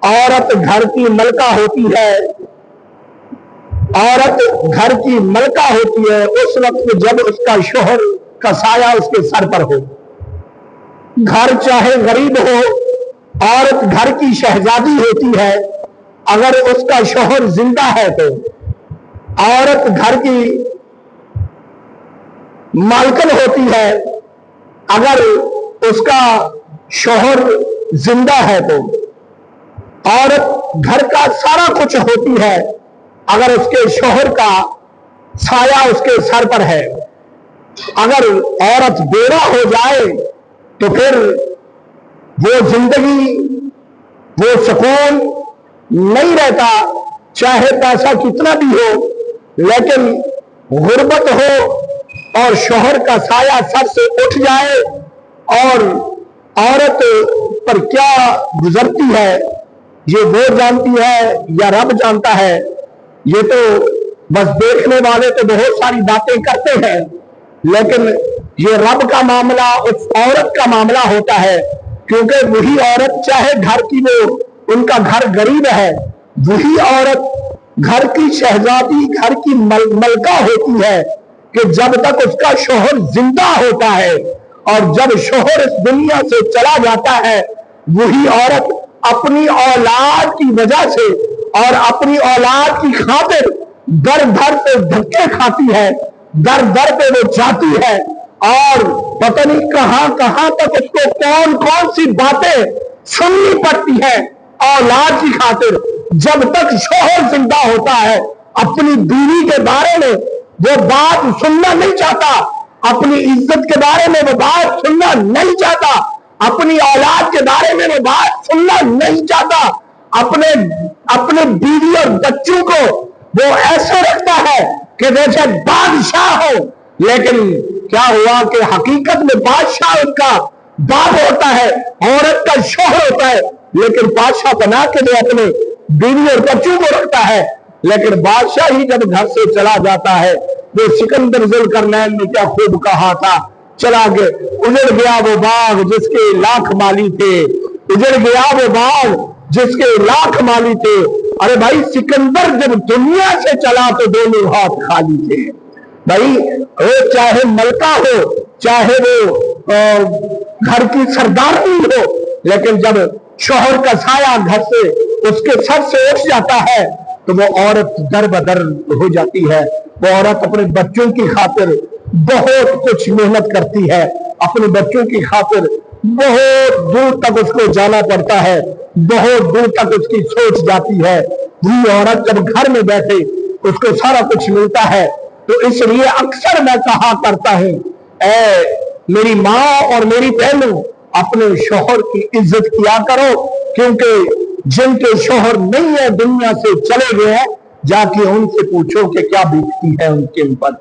औरत घर की मलका होती है, औरत घर की मलका होती है उस वक्त जब उसका शोहर का साया उसके सर पर हो। घर चाहे गरीब हो, औरत घर की शहजादी होती है अगर उसका शोहर जिंदा है तो। औरत घर की मालकन होती है अगर उसका शोहर जिंदा है तो। औरत घर का सारा कुछ होती है अगर उसके शोहर का साया उसके सर पर है। अगर औरत बेवा हो जाए तो फिर वो जिंदगी, वो सुकून नहीं रहता, चाहे पैसा कितना भी हो, लेकिन गुर्बत हो और शोहर का साया सर से उठ जाए और औरत पर क्या गुजरती है ये वो जानती है या रब जानता है। ये तो बस देखने वाले तो बहुत सारी बातें करते हैं, लेकिन ये रब का मामला उस औरत का मामला होता है, क्योंकि वही औरत चाहे घर की वो उनका घर गरीब है, वही औरत घर की शहजादी, घर की मलका होती है कि जब तक उसका शोहर जिंदा होता है, और जब शोहर इस दुनिया से चला जाता है वही औरत अपनी औलाद की वजह से और अपनी औलाद की खातिर दर दर पे धक्के खाती है, दर दर पे वो जाती है और पता नहीं कहां कहां तक उसको कौन कौन सी बातें सुननी पड़ती है औलाद की खातिर। जब तक शोहर जिंदा होता है अपनी बीवी के बारे में वो बात सुनना नहीं चाहता, अपनी इज्जत के बारे में वो बात सुनना नहीं चाहता, अपनी औलाद के बारे में वो बात सुनना नहीं चाहता, अपने बीवी और बच्चों को वो ऐसे रखता है कि जैसे बादशाह हो। लेकिन क्या हुआ कि हकीकत में बादशाह उनका बाप होता है, औरत का शोहर होता है, लेकिन बादशाह बना के वो अपने बीवी और बच्चों को रखता है। लेकिन बादशाह ही जब घर से चला जाता है, वो सिकंदर जुल्करनैन ने क्या खूब कहा था, चला गया उजड़ गया वो बाग जिसके लाख माली थे, उजड़ गया वो बाग जिसके लाख माली थे। अरे भाई सिकंदर जब दुनिया से चला तो दोनों हाथ खाली थे। भाई वो चाहे मलका हो, चाहे वो घर की सरदारनी हो, लेकिन जब शोहर का साया घर से उसके सर से उठ जाता है तो वो औरत दर बदर हो जाती है। वो औरत अपने बच्चों की खातिर बहुत कुछ मेहनत करती है, अपने बच्चों की खातिर बहुत दूर तक उसको जाना पड़ता है, बहुत दूर तक उसकी सोच जाती है। वही औरत जब घर में बैठे उसको सारा कुछ मिलता है। तो इसलिए अक्सर मैं कहा करता हूं, मेरी माँ और मेरी बहनों अपने शोहर की इज्जत किया करो, क्योंकि जिनके शोहर नहीं है दुनिया से चले गए हैं, जाके उनसे पूछो कि क्या बीतती है उनके ऊपर।